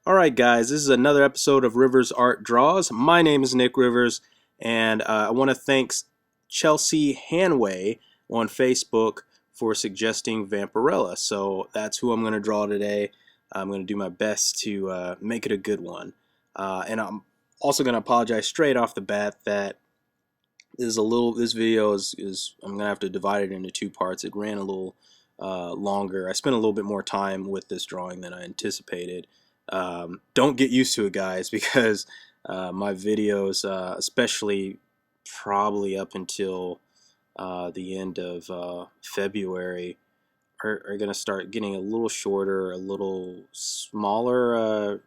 Alright guys, this is another episode of Rivers Art Draws. My name is Nick Rivers, and I want to thank Chelsea Hanway on Facebook for suggesting Vampirella. So that's who I'm going to draw today. I'm going to do my best to make it a good one. And I'm also going to apologize straight off the bat that this video is I'm going to have to divide it into two parts. It ran a little longer. I spent a little bit more time with this drawing than I anticipated. Don't get used to it, guys, because my videos, especially probably up until the end of February, are going to start getting a little shorter, a little smaller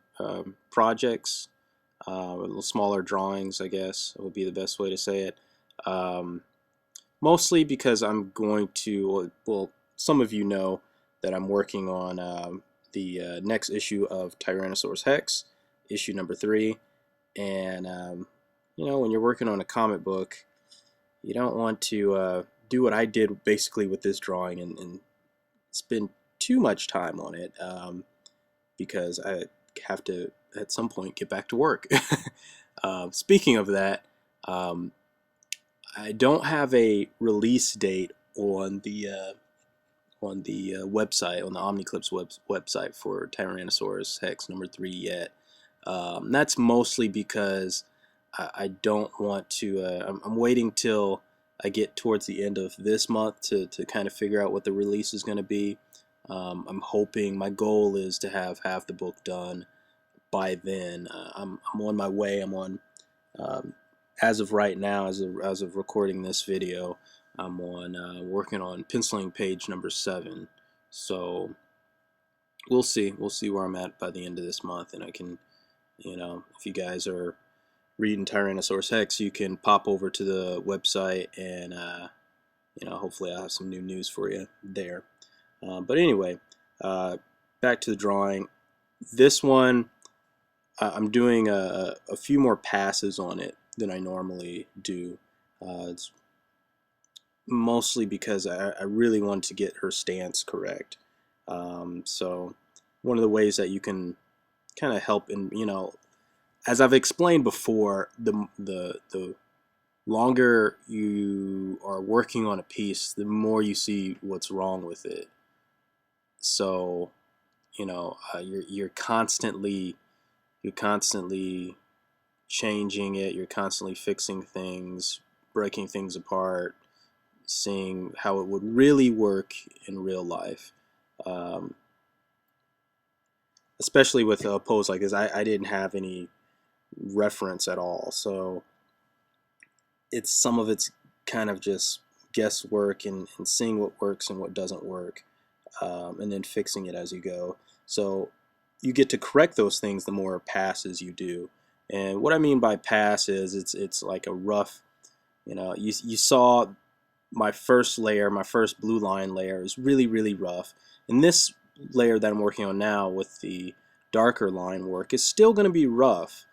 projects, a little smaller drawings, I guess would be the best way to say it. Um, Mostly because I'm going to, well, some of you know that I'm working on the next issue of Tyrannosaurus Rex, issue number 3. And, when you're working on a comic book, you don't want to do what I did basically with this drawing and spend too much time on it because I have to, at some point, get back to work. Speaking of that, I don't have a release date on the website, on the Omniclips website for Tyrannosaurus Rex number 3 yet. That's mostly because I don't want to. I'm waiting till I get towards the end of this month to kind of figure out what the release is going to be. I'm hoping, my goal is to have half the book done by then. I'm on my way. I'm on. As of right now, as of recording this video, I'm on working on penciling page number 7. So we'll see where I'm at by the end of this month, and I can, if you guys are reading Tyrannosaurus Rex, you can pop over to the website, and hopefully I'll have some new news for you there. But anyway, back to the drawing. This one, I'm doing a few more passes on it than I normally do. It's mostly because I really want to get her stance correct. So one of the ways that you can kind of help in, as I've explained before, the longer you are working on a piece, the more you see what's wrong with it. So, you're constantly changing it, you're constantly fixing things, breaking things apart, seeing how it would really work in real life. Especially with a pose like this, I didn't have any reference at all, so some of it's kind of just guesswork and seeing what works and what doesn't work, and then fixing it as you go. So you get to correct those things the more passes you do. And what I mean by pass is it's like a rough, you saw my first layer, my first blue line layer is really rough. And this layer that I'm working on now with the darker line work is still going to be rough,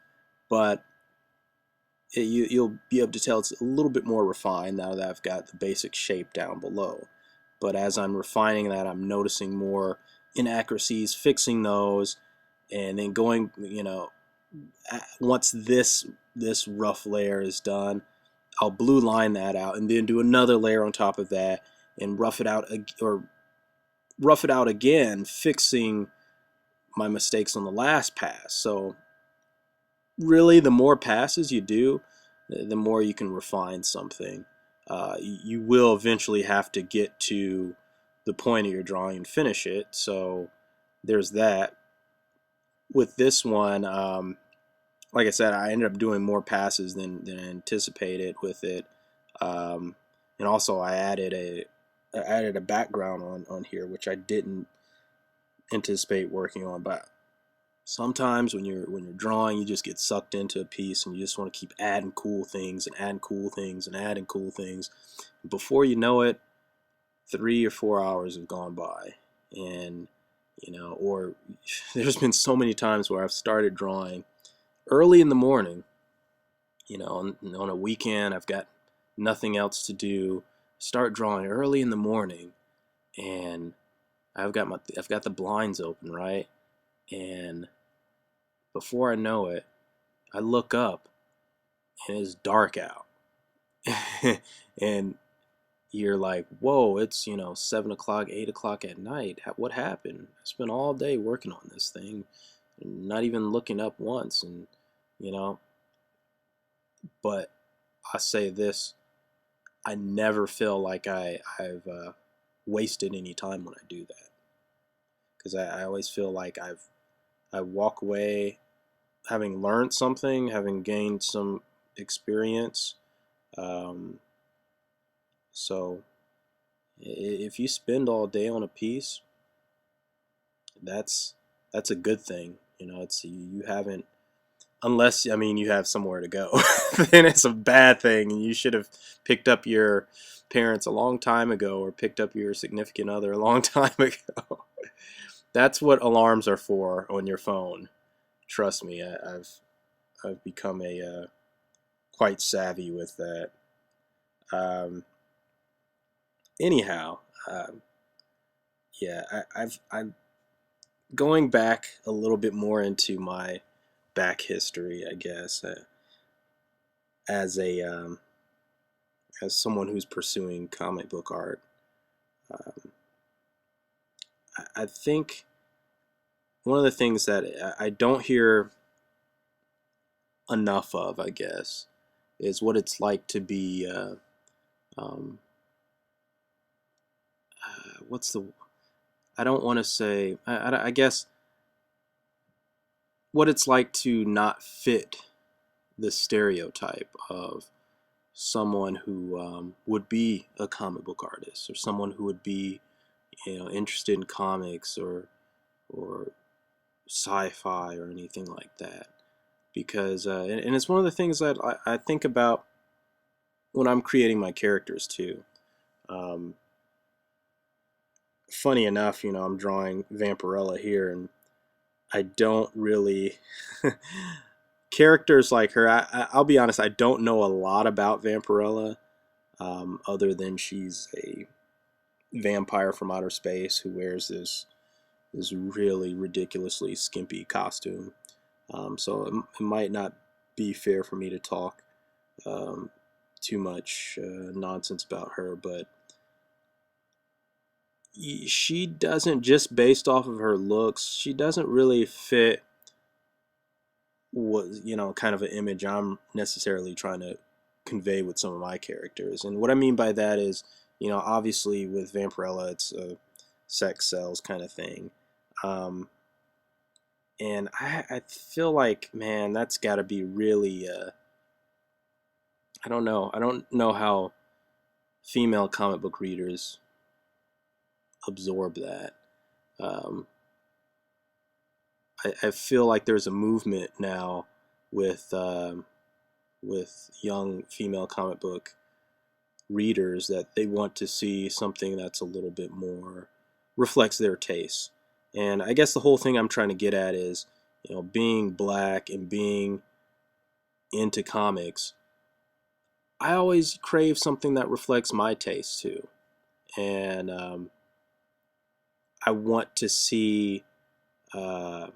but you'll be able to tell it's a little bit more refined now that I've got the basic shape down below. But as I'm refining that, I'm noticing more inaccuracies, fixing those, and then going, once this rough layer is done, I'll blue line that out and then do another layer on top of that and rough it out again, fixing my mistakes on the last pass. So really, the more passes you do, the more you can refine something. You will eventually have to get to the point of your drawing and finish it. So there's that. With this one, like I said, I ended up doing more passes than anticipated with it, and also I added a background on here, which I didn't anticipate working on. But sometimes when you're drawing, you just get sucked into a piece and you just want to keep adding cool things and adding cool things and adding cool things. Before you know it, 3 or 4 hours have gone by, and or there's been so many times where I've started drawing early in the morning, on a weekend, I've got nothing else to do, start drawing early in the morning, and I've got the blinds open, right, and before I know it, I look up and it's dark out. And you're like, whoa, it's, 7 o'clock, 8 o'clock at night. What happened? I spent all day working on this thing, not even looking up once. And, you know, but I say this, I never feel like I've wasted any time when I do that. Because I always feel like I walk away having learned something, having gained some experience. Um, so if you spend all day on a piece, that's a good thing. It's you haven't, unless you have somewhere to go, then it's a bad thing, and you should have picked up your parents a long time ago, or picked up your significant other a long time ago. That's what alarms are for on your phone. Trust me, I've become a quite savvy with that. Um, anyhow, yeah, I'm going back a little bit more into my back history, I guess, as a as someone who's pursuing comic book art. Um, I think one of the things that I don't hear enough of, I guess, is what it's like to be um, what's the, I don't want to say, I guess what it's like to not fit the stereotype of someone who would be a comic book artist, or someone who would be, interested in comics, or sci-fi, or anything like that. Because and it's one of the things that I think about when I'm creating my characters too. Um, Funny enough, I'm drawing Vampirella here, and I don't really characters like her. I'll be honest, I don't know a lot about Vampirella, other than she's a vampire from outer space who wears this really ridiculously skimpy costume. So it might not be fair for me to talk um, too much nonsense about her, but she doesn't, just based off of her looks, she doesn't really fit what, kind of an image I'm necessarily trying to convey with some of my characters. And what I mean by that is, obviously with Vampirella, it's a sex sells kind of thing. Um, and I feel like, man, that's got to be really, I don't know. I don't know how female comic book readers absorb that. Um, I feel like there's a movement now with young female comic book readers that they want to see something that's a little bit more reflects their taste. And I guess the whole thing I'm trying to get at is, being black and being into comics, I always crave something that reflects my taste too. And I want to see, I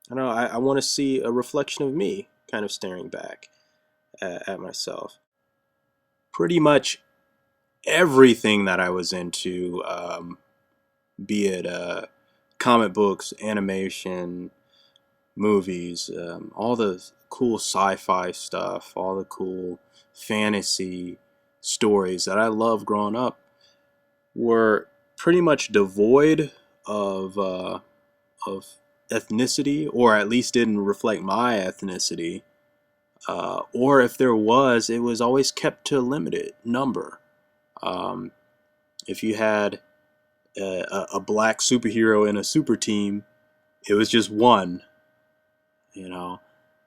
don't know, I want to see a reflection of me kind of staring back at myself. Pretty much everything that I was into, be it comic books, animation, movies, all the cool sci-fi stuff, all the cool fantasy stories that I loved growing up, were pretty much devoid of ethnicity, or at least didn't reflect my ethnicity. Or if there was, it was always kept to a limited number. Um, if you had a black superhero in a super team, it was just one. You know,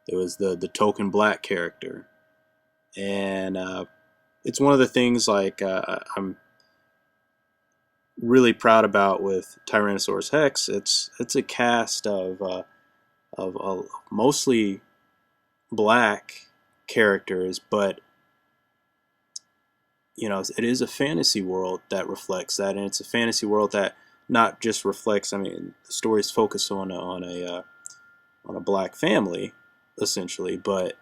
it was the token black character, and it's one of the things like I'm really proud about with Tyrannosaurus Rex. It's a cast of mostly black characters, but it is a fantasy world that reflects that, and it's a fantasy world that not just reflects. I mean, the stories focus on a on a black family, essentially. But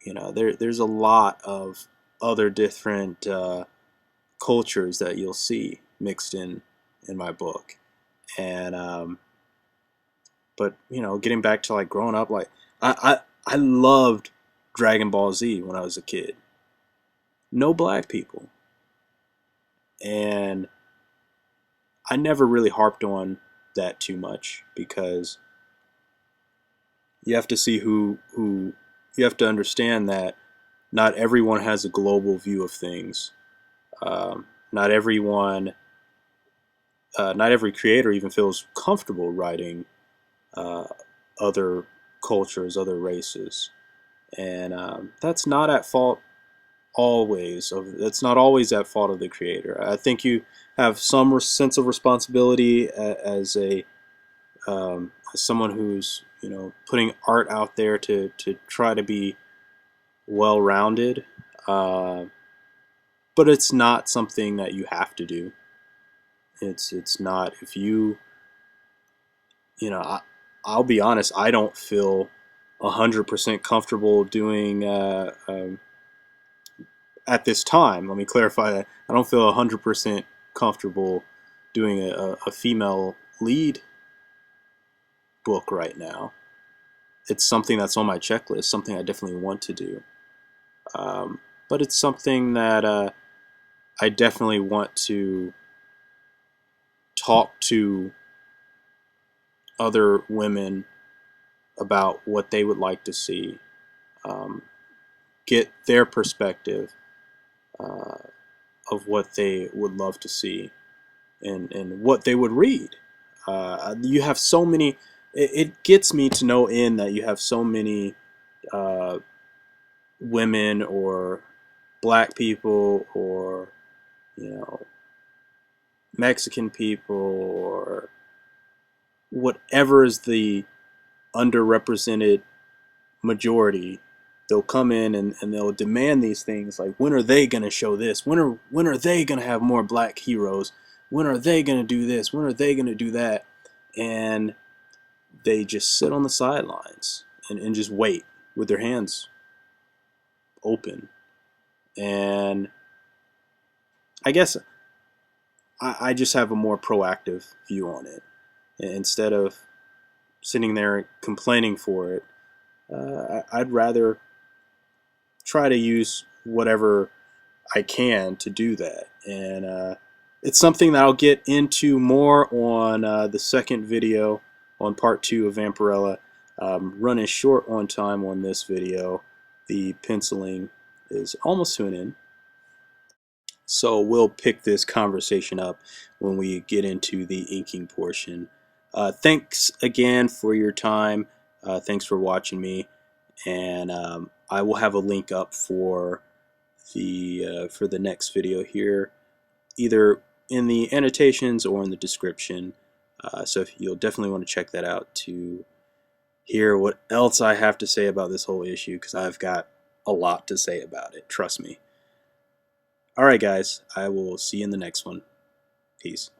there's a lot of other different cultures that you'll see mixed in my book. And but getting back to like growing up, like I loved Dragon Ball Z when I was a kid. No black people, and I never really harped on that too much because you have to see who you have to understand that not everyone has a global view of things. Not everyone, not every creator even feels comfortable writing uh, other cultures, other races, and that's not at fault always. That's not always at fault of the creator. I think you have some sense of responsibility as someone who's putting art out there to try to be well rounded. Uh, but it's not something that you have to do. It's not if you know I, I'll be honest. I don't feel 100% comfortable doing at this time. Let me clarify that I don't feel 100% comfortable doing a female lead book right now. It's something that's on my checklist, something I definitely want to do. But it's something that I definitely want to talk to other women about what they would like to see, um, get their perspective uh, of what they would love to see and what they would read. You have so many. It gets me to no end that you have so many uh, women or black people or you know Mexican people or whatever is the underrepresented majority. They'll come in and they'll demand these things like when are they going to show this, when are they going to have more black heroes, when are they going to do this, when are they going to do that, and they just sit on the sidelines and just wait with their hands open. And I guess I just have a more proactive view on it. Instead of sitting there complaining for it, I'd rather try to use whatever I can to do that. And it's something that I'll get into more on the second video on part 2 of Vampirella. Running short on time on this video. The penciling is almost to an end. So we'll pick this conversation up when we get into the inking portion. Thanks again for your time. Thanks for watching me. And I will have a link up for the next video here, either in the annotations or in the description. So you'll definitely want to check that out to hear what else I have to say about this whole issue, because I've got a lot to say about it. Trust me. All right, guys. I will see you in the next one. Peace.